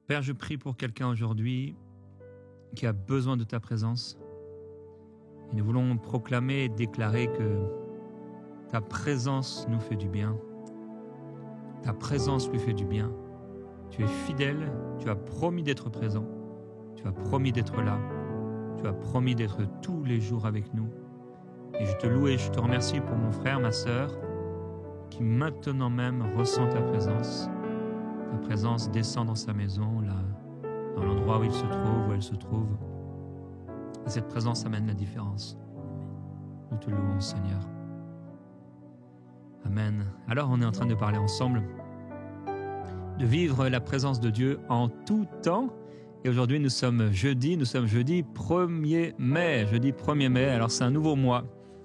Père, je prie pour quelqu'un aujourd'hui qui a besoin de ta présence. Et nous voulons proclamer et déclarer que ta présence nous fait du bien. Ta présence lui fait du bien. Tu es fidèle, tu as promis d'être présent. Tu as promis d'être là. Tu as promis d'être tous les jours avec nous. Et je te loue et je te remercie pour mon frère, ma sœur, qui maintenant même ressent ta présence. Ta présence descend dans sa maison, là, dans l'endroit où il se trouve, où elle se trouve. Et cette présence amène la différence. Nous te louons, Seigneur. Amen. Alors, on est en train de parler ensemble, de vivre la présence de Dieu en tout temps. Et aujourd'hui, nous sommes jeudi 1er mai. Jeudi 1er mai, alors c'est un nouveau mois.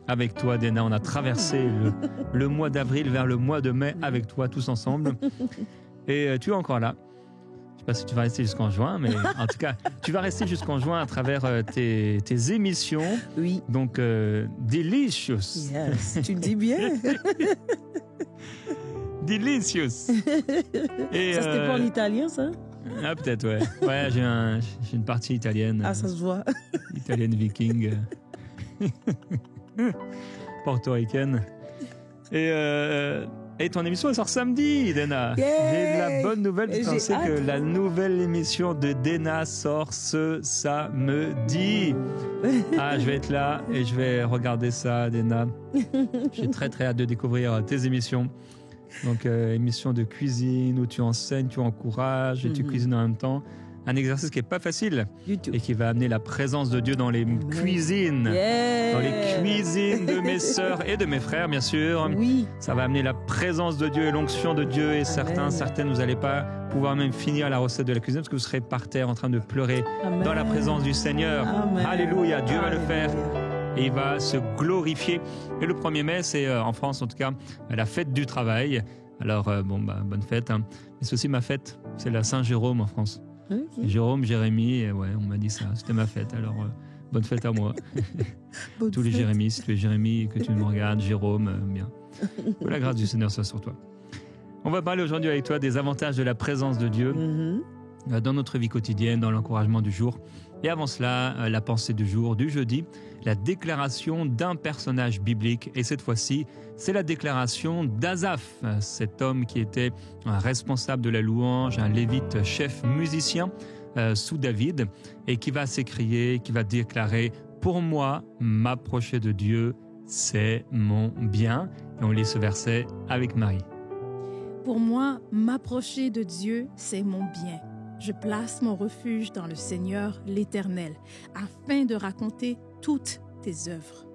Avec toi, Dena, on a traversé le mois d'avril vers le mois de mai avec toi, tous ensemble. Et tu es encore là. Je ne sais pas si tu vas rester jusqu'en juin, mais en tout cas, tu vas rester jusqu'en juin à travers tes émissions. Oui. Donc, delicious. Yes, tu le dis bien. Delicious. Et, ça, c'était pas en italien, ça? Ah, peut-être, ouais. Ouais, j'ai une partie italienne. Ah, ça se voit. Italienne viking. Portoricaine. Et ton émission elle sort samedi, Dena. Yeah. J'ai de la bonne nouvelle, tu sais que la nouvelle émission de Dena sort ce samedi. Ah, je vais être là et je vais regarder ça, Dena. J'ai très très hâte de découvrir tes émissions. Donc, émission de cuisine où tu enseignes, tu encourages et tu cuisines en même temps. Un exercice qui n'est pas facile et qui va amener la présence de Dieu dans les cuisines. Yeah. Dans les cuisines de mes sœurs et de mes frères, bien sûr. Oui. Ça va amener la présence de Dieu et l'onction de Dieu. Et certaines, vous n'allez pas pouvoir même finir la recette de la cuisine parce que vous serez par terre en train de pleurer Amen. dans la présence du Seigneur. Amen. Alléluia, Dieu va le faire. Et il va se glorifier. Et le 1er mai, c'est en France en tout cas, la fête du travail. Alors, bonne fête. Hein. Mais c'est aussi ma fête. C'est la Saint-Jérôme en France. Okay. Jérôme, Jérémie, ouais, on m'a dit ça, c'était ma fête, alors bonne fête à moi. Tous les Jérémies, si tu es Jérémie et que tu me regardes, Jérôme, bien. Que la grâce du Seigneur soit sur toi. On va parler aujourd'hui avec toi des avantages de la présence de Dieu dans notre vie quotidienne, dans l'encouragement du jour. Et avant cela, la pensée du jour, du jeudi, la déclaration d'un personnage biblique. Et cette fois-ci, c'est la déclaration d'Asaph, cet homme qui était un responsable de la louange, un lévite chef musicien sous David, et qui va s'écrier, qui va déclarer « Pour moi, m'approcher de Dieu, c'est mon bien ». Et on lit ce verset avec Marie. Pour moi, m'approcher de Dieu, c'est mon bien. Je place mon refuge dans le Seigneur, l'Éternel, afin de raconter toutes tes œuvres.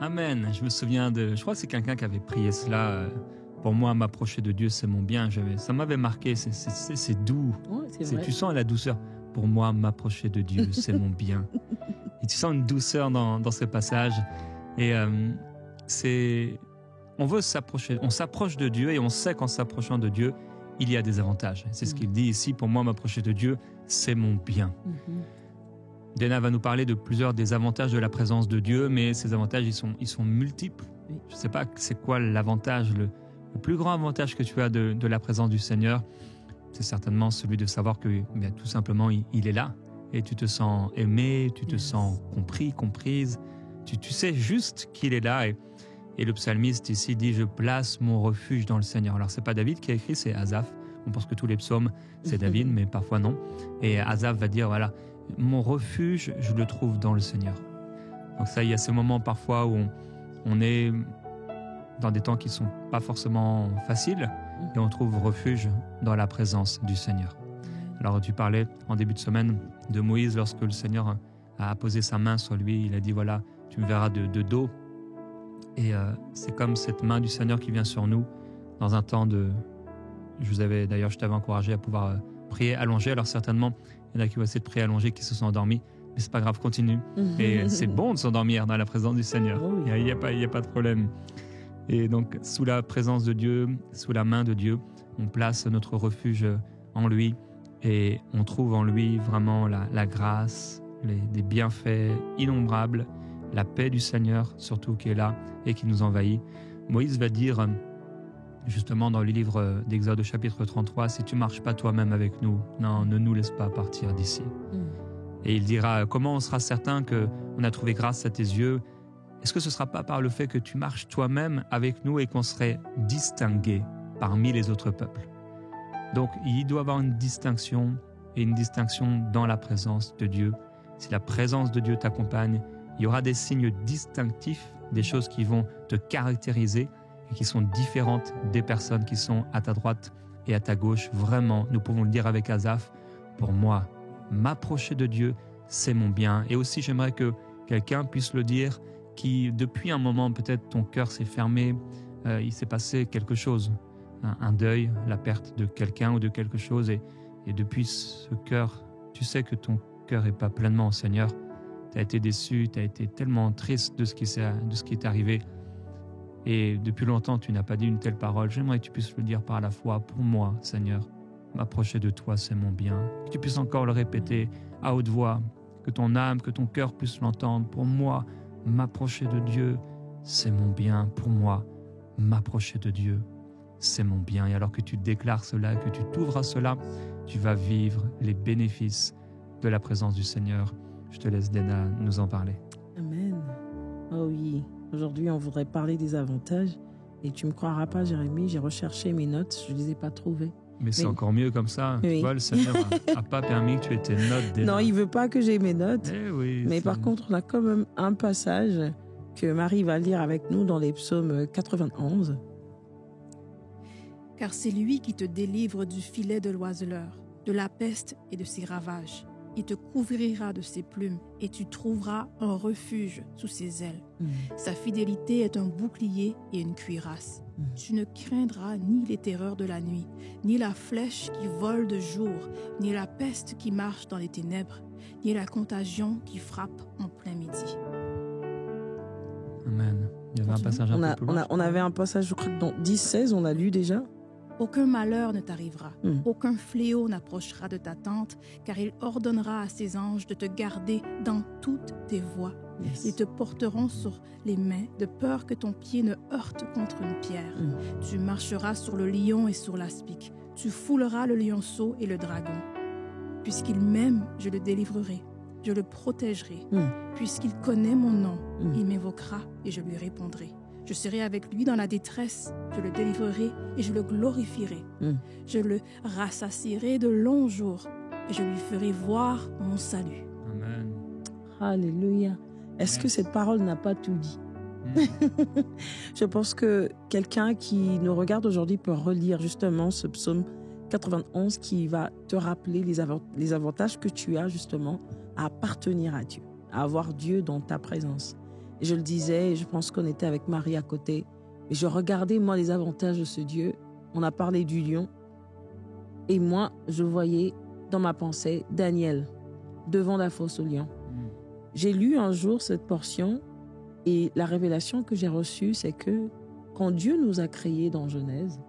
Amen. Je me souviens je crois que c'est quelqu'un qui avait prié cela. Pour moi, m'approcher de Dieu, c'est mon bien. Ça m'avait marqué. C'est doux. Ouais, c'est vrai. Tu sens la douceur. Pour moi, m'approcher de Dieu, c'est mon bien. Et tu sens une douceur dans ce passage. Et on veut s'approcher. On s'approche de Dieu et on sait qu'en s'approchant de Dieu, il y a des avantages. C'est ce qu'il dit ici. Pour moi, m'approcher de Dieu, c'est mon bien. Dena va nous parler de plusieurs des avantages de la présence de Dieu, mais ces avantages, ils sont multiples. Oui. Je ne sais pas c'est quoi l'avantage, le plus grand avantage que tu as de la présence du Seigneur. C'est certainement celui de savoir que tout simplement, il est là. Et tu te sens aimé, tu te sens compris, comprise. Tu sais juste qu'il est là. Et le psalmiste ici dit « Je place mon refuge dans le Seigneur ». Alors, ce n'est pas David qui a écrit, c'est Asaph. On pense que tous les psaumes, c'est David, mais parfois non. Et Asaph va dire « Voilà, mon refuge, je le trouve dans le Seigneur ». Donc ça, il y a ce moment parfois où on est dans des temps qui ne sont pas forcément faciles et on trouve refuge dans la présence du Seigneur. Alors, tu parlais en début de semaine de Moïse lorsque le Seigneur a posé sa main sur lui. Il a dit « Voilà, tu me verras de dos ». Et c'est comme cette main du Seigneur qui vient sur nous dans un temps de... D'ailleurs, je t'avais encouragé à pouvoir prier allongé. Alors certainement, il y en a qui vont essayer de prier allongé, qui se sont endormis. Mais c'est pas grave, continue. Et c'est bon de s'endormir dans la présence du Seigneur. Il n'y a pas de problème. Et donc, sous la présence de Dieu, sous la main de Dieu, on place notre refuge en lui. Et on trouve en lui vraiment la grâce, des bienfaits innombrables, la paix du Seigneur surtout qui est là et qui nous envahit. Moïse va dire Justement, dans le livre d'Exode, chapitre 33, « Si tu ne marches pas toi-même avec nous, non, ne nous laisse pas partir d'ici. » Et il dira, comment on sera certain qu'on a trouvé grâce à tes yeux? Est-ce que ce ne sera pas par le fait que tu marches toi-même avec nous et qu'on serait distingué parmi les autres peuples? Donc, il doit y avoir une distinction, et une distinction dans la présence de Dieu. Si la présence de Dieu t'accompagne, il y aura des signes distinctifs, des choses qui vont te caractériser et qui sont différentes des personnes qui sont à ta droite et à ta gauche. Vraiment, nous pouvons le dire avec Asaph, pour moi, m'approcher de Dieu, c'est mon bien. Et aussi, j'aimerais que quelqu'un puisse le dire, qui depuis un moment, peut-être ton cœur s'est fermé, il s'est passé quelque chose, un deuil, la perte de quelqu'un ou de quelque chose. Et depuis ce cœur, tu sais que ton cœur n'est pas pleinement au Seigneur. Tu as été déçu, tu as été tellement triste de ce qui est arrivé. Et depuis longtemps, tu n'as pas dit une telle parole. J'aimerais que tu puisses le dire par la foi. Pour moi, Seigneur, m'approcher de toi, c'est mon bien. Que tu puisses encore le répéter à haute voix, que ton âme, que ton cœur puisse l'entendre. Pour moi, m'approcher de Dieu, c'est mon bien. Pour moi, m'approcher de Dieu, c'est mon bien. Et alors que tu déclares cela, que tu t'ouvres à cela, tu vas vivre les bénéfices de la présence du Seigneur. Je te laisse, Dena, nous en parler. Amen. Oh oui, aujourd'hui, on voudrait parler des avantages. Et tu ne me croiras pas, Jérémie, j'ai recherché mes notes, je ne les ai pas trouvées. Mais c'est encore mieux comme ça. Oui. Tu vois, le Seigneur n'a pas permis que tu aies tes notes. Dena. Non, il ne veut pas que j'aie mes notes. Oui, mais par contre, on a quand même un passage que Marie va lire avec nous dans les psaumes 91. Car c'est lui qui te délivre du filet de l'oiseleur, de la peste et de ses ravages. Il te couvrira de ses plumes et tu trouveras un refuge sous ses ailes. Sa fidélité est un bouclier et une cuirasse. Tu ne craindras ni les terreurs de la nuit, ni la flèche qui vole de jour, ni la peste qui marche dans les ténèbres, ni la contagion qui frappe en plein midi. Amen. Il y avait un passage un peu plus long. On avait un passage, je crois, dans 10-16, on l'a lu déjà. Aucun malheur ne t'arrivera, aucun fléau n'approchera de ta tente, car il ordonnera à ses anges de te garder dans toutes tes voies. Yes. Ils te porteront sur les mains, de peur que ton pied ne heurte contre une pierre. Tu marcheras sur le lion et sur l'aspic. Tu fouleras le lionceau et le dragon. Puisqu'il m'aime, je le délivrerai, je le protégerai. Puisqu'il connaît mon nom, il m'invoquera et je lui répondrai. Je serai avec lui dans la détresse, je le délivrerai et je le glorifierai. Je le rassasierai de longs jours et je lui ferai voir mon salut. Amen. Alléluia. Est-ce que cette parole n'a pas tout dit? Je pense que quelqu'un qui nous regarde aujourd'hui peut relire justement ce psaume 91 qui va te rappeler les avantages que tu as justement à appartenir à Dieu, à avoir Dieu dans ta présence. Et je le disais, et je pense qu'on était avec Marie à côté, et je regardais moi les avantages de ce Dieu. On a parlé du lion, et moi je voyais dans ma pensée Daniel devant la fosse au lion. J'ai lu un jour cette portion, et la révélation que j'ai reçue, c'est que quand Dieu nous a créés dans Genèse,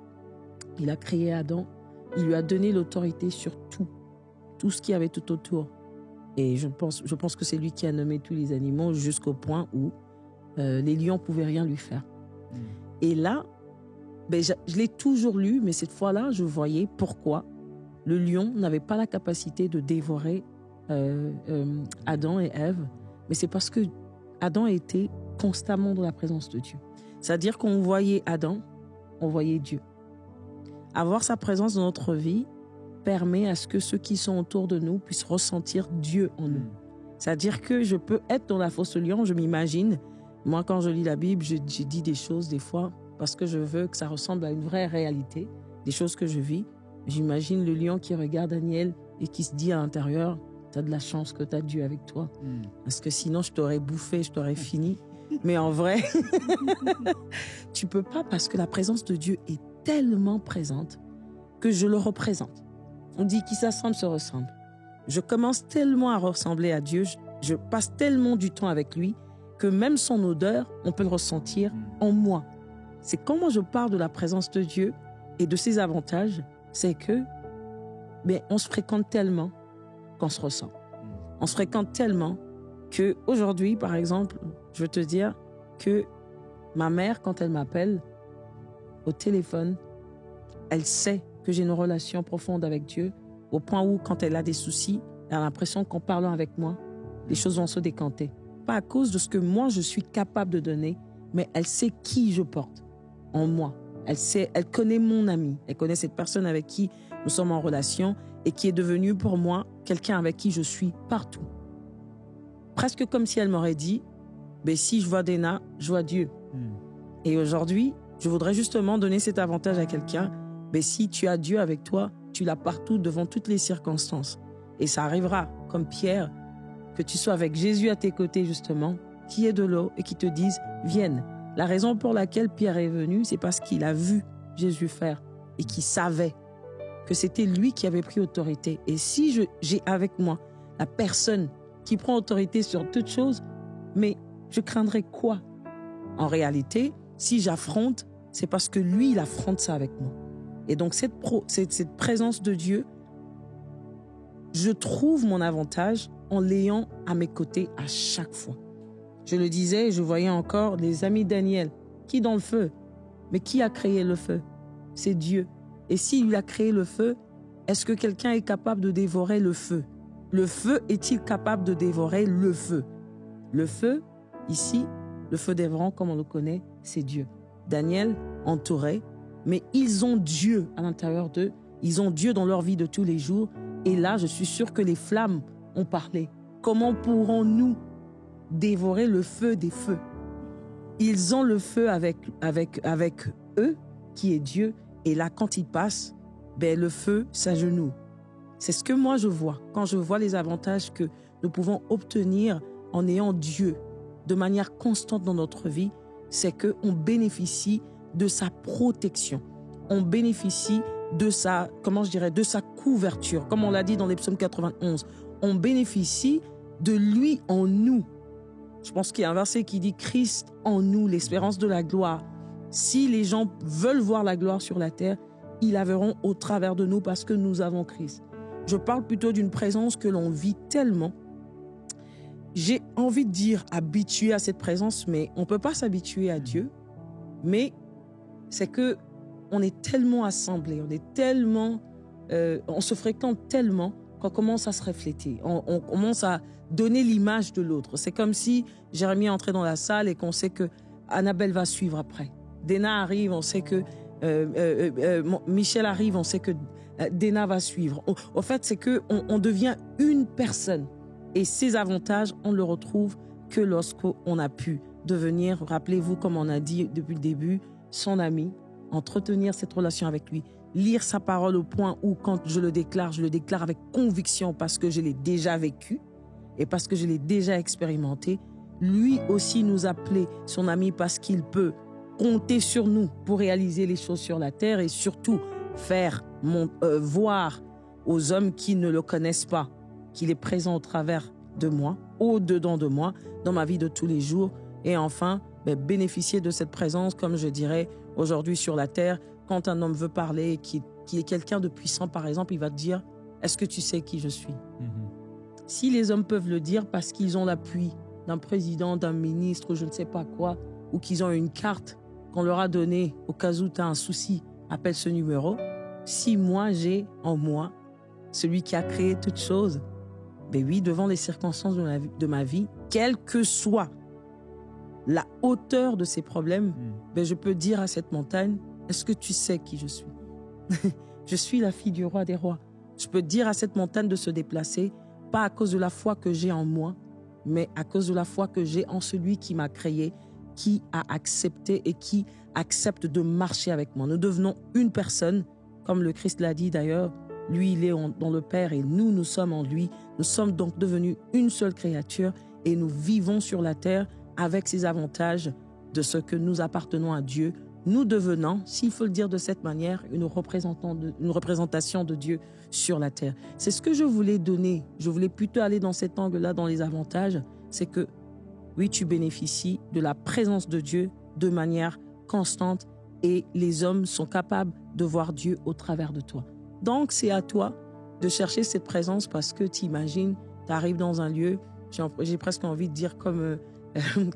il a créé Adam, il lui a donné l'autorité sur tout ce qu'il y avait tout autour. Et je pense que c'est lui qui a nommé tous les animaux jusqu'au point où les lions ne pouvaient rien lui faire. Et là, je l'ai toujours lu, mais cette fois-là, je voyais pourquoi le lion n'avait pas la capacité de dévorer Adam et Ève. Mais c'est parce que Adam était constamment dans la présence de Dieu. C'est-à-dire qu'on voyait Adam, on voyait Dieu. Avoir sa présence dans notre vie permet à ce que ceux qui sont autour de nous puissent ressentir Dieu en nous. C'est-à-dire que je peux être dans la fosse au lion, je m'imagine. Moi, quand je lis la Bible, je dis des choses des fois parce que je veux que ça ressemble à une vraie réalité, des choses que je vis. J'imagine le lion qui regarde Daniel et qui se dit à l'intérieur, t'as de la chance que t'as Dieu avec toi. Parce que sinon, je t'aurais bouffé, je t'aurais fini. Mais en vrai, tu peux pas parce que la présence de Dieu est tellement présente que je le représente. On dit qui s'assemble se ressemble. Je commence tellement à ressembler à Dieu, je passe tellement du temps avec lui que même son odeur, on peut le ressentir en moi. C'est comment je parle de la présence de Dieu et de ses avantages, c'est que on se fréquente tellement qu'on se ressent. On se fréquente tellement qu'aujourd'hui, par exemple, je veux te dire que ma mère, quand elle m'appelle au téléphone, elle sait que j'ai une relation profonde avec Dieu, au point où, quand elle a des soucis, elle a l'impression qu'en parlant avec moi, les choses vont se décanter. Pas à cause de ce que moi, je suis capable de donner, mais elle sait qui je porte en moi. Elle connaît mon ami. Elle connaît cette personne avec qui nous sommes en relation et qui est devenue pour moi quelqu'un avec qui je suis partout. Presque comme si elle m'aurait dit, si je vois Dena, je vois Dieu. Et aujourd'hui, je voudrais justement donner cet avantage à quelqu'un. Si tu as Dieu avec toi, tu l'as partout devant toutes les circonstances. Et ça arrivera, comme Pierre, que tu sois avec Jésus à tes côtés justement, qui est de l'eau et qui te dise, vienne. La raison pour laquelle Pierre est venu, c'est parce qu'il a vu Jésus faire et qu'il savait que c'était lui qui avait pris autorité. Et si j'ai avec moi la personne qui prend autorité sur toute chose, mais je craindrais quoi? En réalité, si j'affronte, c'est parce que lui, il affronte ça avec moi. Et donc, cette présence de Dieu, je trouve mon avantage en l'ayant à mes côtés à chaque fois. Je le disais, je voyais encore les amis Daniel, qui dans le feu. Mais qui a créé le feu? C'est Dieu. Et s'il a créé le feu, est-ce que quelqu'un est capable de dévorer le feu? Le feu est-il capable de dévorer le feu? Le feu, ici, le feu dévorant, comme on le connaît, c'est Dieu. Daniel, entouré, mais ils ont Dieu à l'intérieur d'eux. Ils ont Dieu dans leur vie de tous les jours. Et là, je suis sûre que les flammes ont parlé. Comment pourrons-nous dévorer le feu des feux? Ils ont le feu avec eux, qui est Dieu. Et là, quand ils passent, le feu s'agenouille. C'est ce que moi je vois. Quand je vois les avantages que nous pouvons obtenir en ayant Dieu de manière constante dans notre vie, c'est qu'on bénéficie de sa protection. On bénéficie de sa, de sa couverture. Comme on l'a dit dans les psaumes 91, on bénéficie de lui en nous. Je pense qu'il y a un verset qui dit « Christ en nous, l'espérance de la gloire ». Si les gens veulent voir la gloire sur la terre, ils la verront au travers de nous parce que nous avons Christ. Je parle plutôt d'une présence que l'on vit tellement. J'ai envie de dire habitué à cette présence, mais on ne peut pas s'habituer à Dieu. Mais c'est que on est tellement assemblés, on est tellement, on se fréquente tellement qu'on commence à se refléter. On commence à donner l'image de l'autre. C'est comme si Jérémie entrait dans la salle et qu'on sait que Annabelle va suivre après. Dena arrive, on sait que Michel arrive, on sait que Dena va suivre. En fait, c'est qu'on devient une personne. Et ces avantages, on ne le retrouve que lorsqu'on a pu devenir, rappelez-vous, comme on a dit depuis le début, son ami, entretenir cette relation avec lui, lire sa parole au point où, quand je le déclare avec conviction parce que je l'ai déjà vécu et parce que je l'ai déjà expérimenté. Lui aussi nous appelait son ami parce qu'il peut compter sur nous pour réaliser les choses sur la terre et surtout faire voir aux hommes qui ne le connaissent pas qu'il est présent au travers de moi, au-dedans de moi, dans ma vie de tous les jours. Et enfin, bénéficier de cette présence, comme je dirais aujourd'hui sur la terre, quand un homme veut parler, qui est quelqu'un de puissant, par exemple, il va te dire « Est-ce que tu sais qui je suis ?» Si les hommes peuvent le dire parce qu'ils ont l'appui d'un président, d'un ministre, je ne sais pas quoi, ou qu'ils ont une carte qu'on leur a donnée au cas où tu as un souci, appelle ce numéro. Si moi, j'ai en moi celui qui a créé toutes choses, oui, devant les circonstances de ma vie, quelle que soit la hauteur de ces problèmes, je peux dire à cette montagne, est-ce que tu sais qui je suis? Je suis la fille du roi des rois. Je peux dire à cette montagne de se déplacer, pas à cause de la foi que j'ai en moi, mais à cause de la foi que j'ai en celui qui m'a créé, qui a accepté et qui accepte de marcher avec moi. Nous devenons une personne, comme le Christ l'a dit d'ailleurs, lui il est dans le Père et nous sommes en lui. Nous sommes donc devenus une seule créature et nous vivons sur la terre avec ces avantages de ce que nous appartenons à Dieu. Nous devenons, s'il faut le dire de cette manière, une représentation de Dieu sur la terre. C'est ce que je voulais donner. Je voulais plutôt aller dans cet angle-là, dans les avantages. C'est que, oui, tu bénéficies de la présence de Dieu de manière constante et les hommes sont capables de voir Dieu au travers de toi. Donc, c'est à toi de chercher cette présence parce que tu imagines, tu arrives dans un lieu, j'ai presque envie de dire comme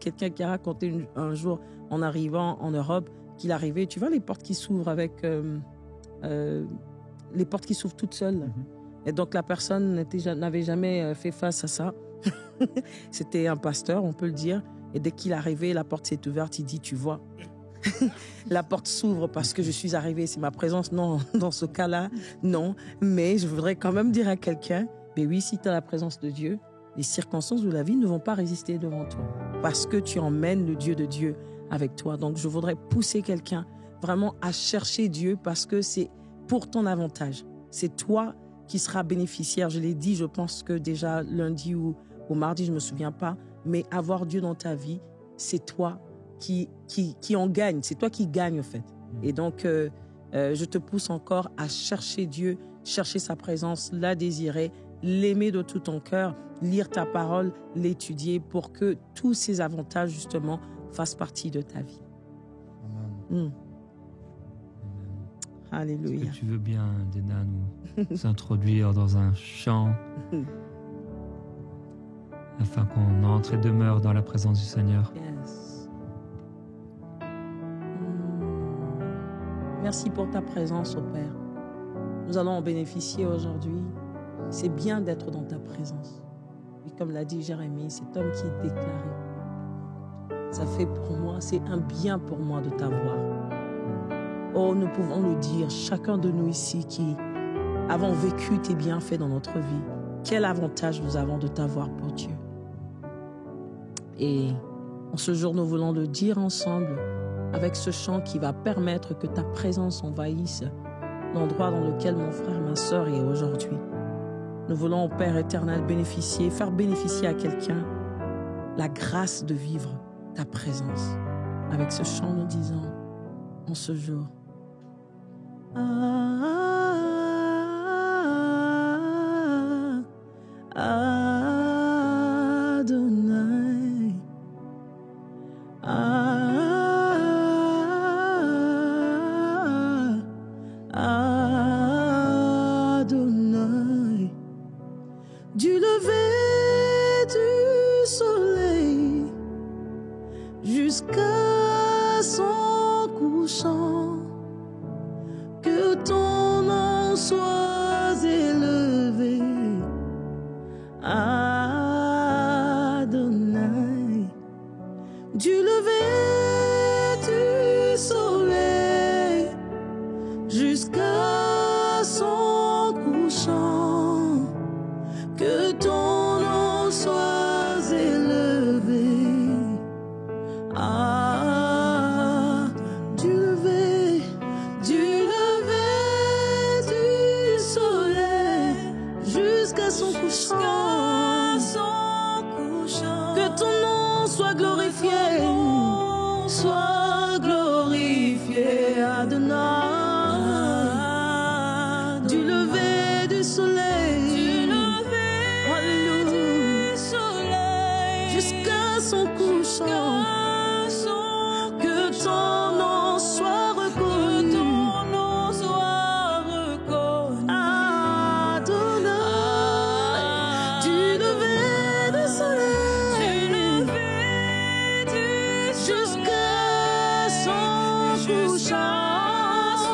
quelqu'un qui a raconté un jour en arrivant en Europe, qu'il arrivait, tu vois les portes qui s'ouvrent avec les portes qui s'ouvrent toutes seules. Et donc la personne n'avait jamais fait face à ça. C'était un pasteur, on peut le dire. Et dès qu'il est arrivé, la porte s'est ouverte, il dit, tu vois, la porte s'ouvre parce que je suis arrivé, c'est ma présence. Non, dans ce cas-là, non. Mais je voudrais quand même dire à quelqu'un, mais oui, si tu as la présence de Dieu, les circonstances de la vie ne vont pas résister devant toi parce que tu emmènes le Dieu de Dieu avec toi. Donc, je voudrais pousser quelqu'un vraiment à chercher Dieu parce que c'est pour ton avantage. C'est toi qui seras bénéficiaire. Je l'ai dit, je pense que déjà lundi ou mardi, je ne me souviens pas, mais avoir Dieu dans ta vie, c'est toi qui en gagne. C'est toi qui gagne, en fait. Et donc, je te pousse encore à chercher Dieu, chercher sa présence, la désirer, l'aimer de tout ton cœur, lire ta parole, l'étudier pour que tous ces avantages, justement, fassent partie de ta vie. Amen. Alléluia. Est-ce que tu veux bien, Dena, nous s'introduire dans un chant afin qu'on entre et demeure dans la présence du Seigneur? Yes. Merci pour ta présence, ô Père. Nous allons en bénéficier aujourd'hui. C'est bien d'être dans ta présence. Et comme l'a dit Jérémie, cet homme qui est déclaré, ça fait pour moi, c'est un bien pour moi de t'avoir. Oh, nous pouvons le dire, chacun de nous ici qui avons vécu tes bienfaits dans notre vie, quel avantage nous avons de t'avoir pour Dieu. Et en ce jour, nous voulons le dire ensemble avec ce chant qui va permettre que ta présence envahisse l'endroit dans lequel mon frère, ma sœur est aujourd'hui. Nous voulons, Père éternel, faire bénéficier à quelqu'un la grâce de vivre ta présence. Avec ce chant, nous disons en ce jour. Adonai, Adonai, du lever du soleil jusqu'à son couchant, que ton nom soit élevé. Adonai, du lever du soleil jusqu'à son couchant, que ton nom soit élevé. Du lever du soleil jusqu'à son couchant, que ton nom soit glorifié, Adonai. Du lever du soleil, alléluia, jusqu'à son couchant, que ton nom soit reconnu, Adonai. Du lever du soleil jusqu'à son couchant,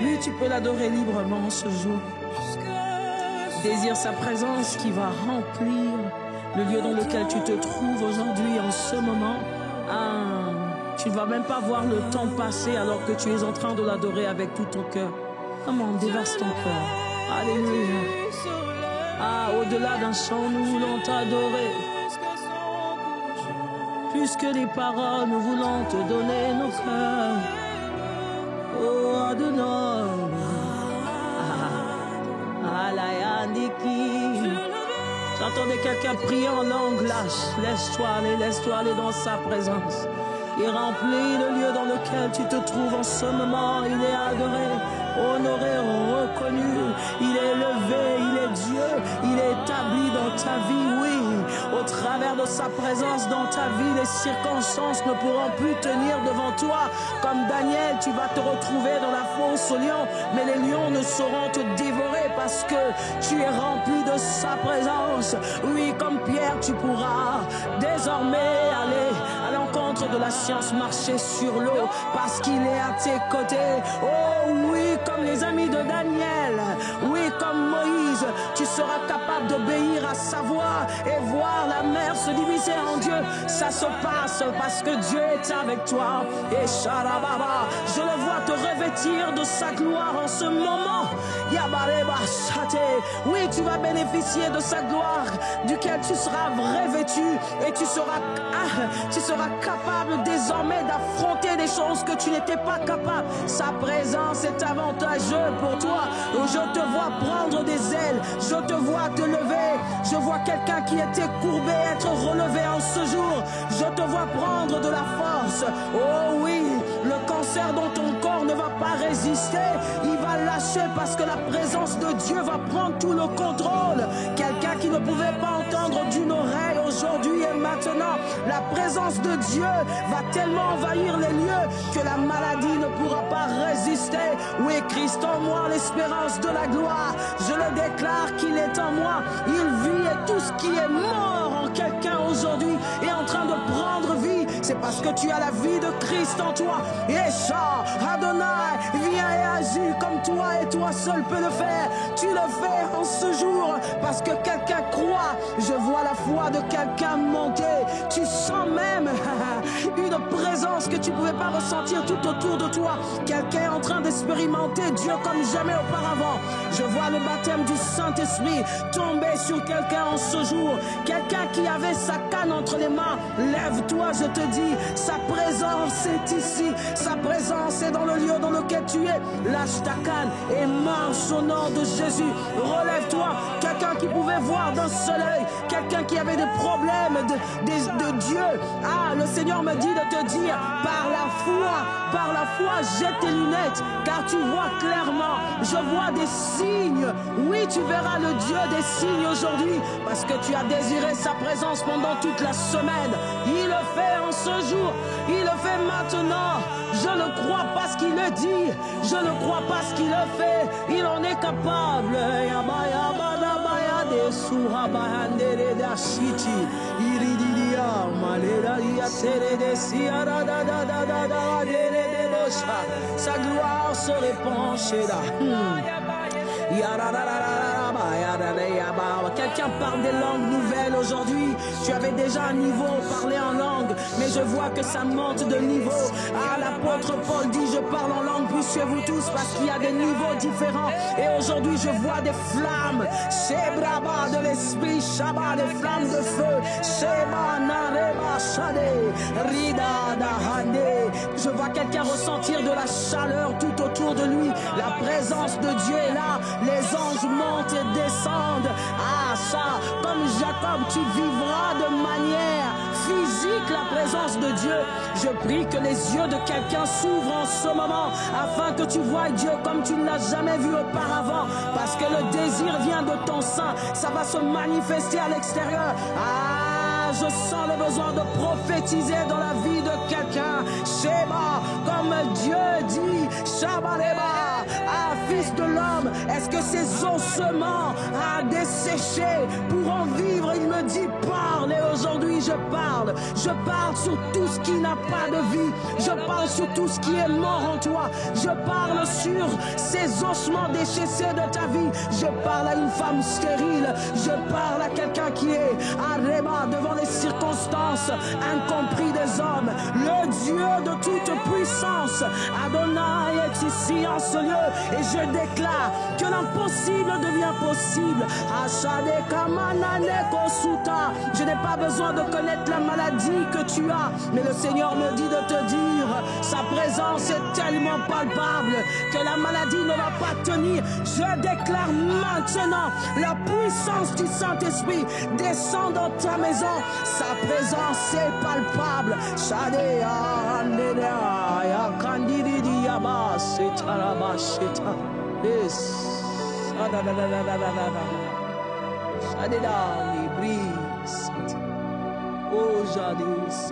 Oui, tu peux l'adorer librement ce jour. Désire sa présence qui va remplir le lieu dans lequel tu te trouves aujourd'hui, en ce moment. Tu ne vas même pas voir le temps passer alors que tu es en train de l'adorer avec tout ton cœur. Comment déverse ton cœur. Alléluia. Au-delà d'un chant, nous voulons t'adorer. Plus que les paroles, nous voulons te donner nos cœurs. Oh Adonai, j'entendais quelqu'un prier en langue lâche. Laisse-toi aller dans sa présence. Il remplit le lieu dans lequel tu te trouves en ce moment. Il est adoré, honoré, reconnu. Il est élevé, il est Dieu. Il est établi dans ta vie, oui. Au travers de sa présence dans ta vie, les circonstances ne pourront plus tenir devant toi. Comme Daniel, tu vas te retrouver dans la fosse aux lions, mais les lions ne sauront te dévorer parce que tu es rempli de sa présence. Oui, comme Pierre, tu pourras désormais aller à l'encontre de la science, marcher sur l'eau parce qu'il est à tes côtés. Oh oui, comme les amis de Daniel, oui, comme Moïse, tu seras capable d'obéir à sa voix et voir la mer se diviser en Dieu. Ça se passe parce que Dieu est avec toi. Et Sharababa, je le vois te revêtir de sa gloire en ce moment. Yabareba Sate, oui, tu vas bénéficier de sa gloire, duquel tu seras revêtu et tu seras capable désormais d'affronter des choses que tu n'étais pas capable. Sa présence est avantageuse pour toi. Je te vois prendre des ailes, je te vois te lever. Je vois quelqu'un qui était courbé être relevé en ce jour. Je te vois prendre de la force. Oh oui, le cancer dans ton corps ne va pas résister, il va lâcher parce que la présence de Dieu va prendre tout le contrôle. Quelqu'un qui ne pouvait pas entendre d'une oreille aujourd'hui et maintenant, la présence de Dieu va tellement envahir les lieux que la maladie ne pourra pas résister. Oui, Christ en moi, l'espérance de la gloire. Je le déclare qu'il est en moi. Il vit et tout ce qui est mort en quelqu'un aujourd'hui est en train de prendre vie. C'est parce que tu as la vie de Christ en toi. Yesha, Adonai, viens et agis comme toi et toi seul peux le faire. Tu le fais en ce jour parce que quelqu'un croit. Je vois la foi de quelqu'un monter. Tu sens même une présence que tu ne pouvais pas ressentir tout autour de toi. Quelqu'un est en train d'expérimenter Dieu comme jamais auparavant. Je vois le baptême du Saint-Esprit tomber sur quelqu'un en ce jour. Quelqu'un qui avait sa canne entre les mains. Lève-toi, je te dis, sa présence est ici. Sa présence est dans le lieu dans lequel tu es. Lâche ta canne et marche au nom de Jésus. Relève-toi. Quelqu'un qui pouvait voir d'un seul œil. Quelqu'un qui avait des problèmes de Dieu. Ah, le Seigneur me dit de te dire, par la foi, jette tes lunettes, car tu vois clairement. Je vois des signes. Oui, tu verras le Dieu des signes aujourd'hui, parce que tu as désiré sa présence pendant toute la semaine. Il le fait en ce jour. Il le fait maintenant. Je ne crois pas ce qu'il le dit. Je ne crois pas ce qu'il le fait. Il en est capable. Sa gloire se répand chez là. Quelqu'un parle des langues nouvelles aujourd'hui. Tu avais déjà un niveau parler en langue, mais je vois que ça monte de niveau. Ah, l'apôtre Paul dit, je parle en langue plus que vous tous, parce qu'il y a des niveaux différents. Et aujourd'hui, je vois des flammes. Shebraba de l'esprit, Shaba, des flammes de feu. Sheba nareba shade, rida dahane. Je vois quelqu'un ressentir de la chaleur tout autour de lui. La présence de Dieu est là. Les anges montent et descendent. Ah, ça, comme Jacob, tu vivras de manière physique la présence de Dieu. Je prie que les yeux de quelqu'un s'ouvrent en ce moment, afin que tu vois Dieu comme tu ne l'as jamais vu auparavant. Parce que le désir vient de ton sein. Ça va se manifester à l'extérieur. Ah, je sens le besoin de prophétiser dans la vie de quelqu'un. Sheba, comme Dieu dit, Shabaleba, ah, fils de l'homme, est-ce que ces ossements à dessécher pour en vivre? Il me dit, parle. Et aujourd'hui, je parle. Je parle sur tout ce qui n'a pas de vie. Je parle sur tout ce qui est mort en toi. Je parle sur ces ossements déchaissés de ta vie. Je parle à une femme stérile. Je parle à quelqu'un qui est à Réma devant les circonstances incomprises des hommes. Le Dieu de toute puissance, Adonai, est ici en ce lieu. Et je déclare que l'impossible devient possible. Je n'ai pas besoin de connaître la maladie que tu as, mais le Seigneur me dit de te dire, sa présence est tellement palpable que la maladie ne va pas tenir. Je déclare maintenant la puissance du Saint-Esprit descend dans ta maison. Sa présence est palpable. Oh, jadis,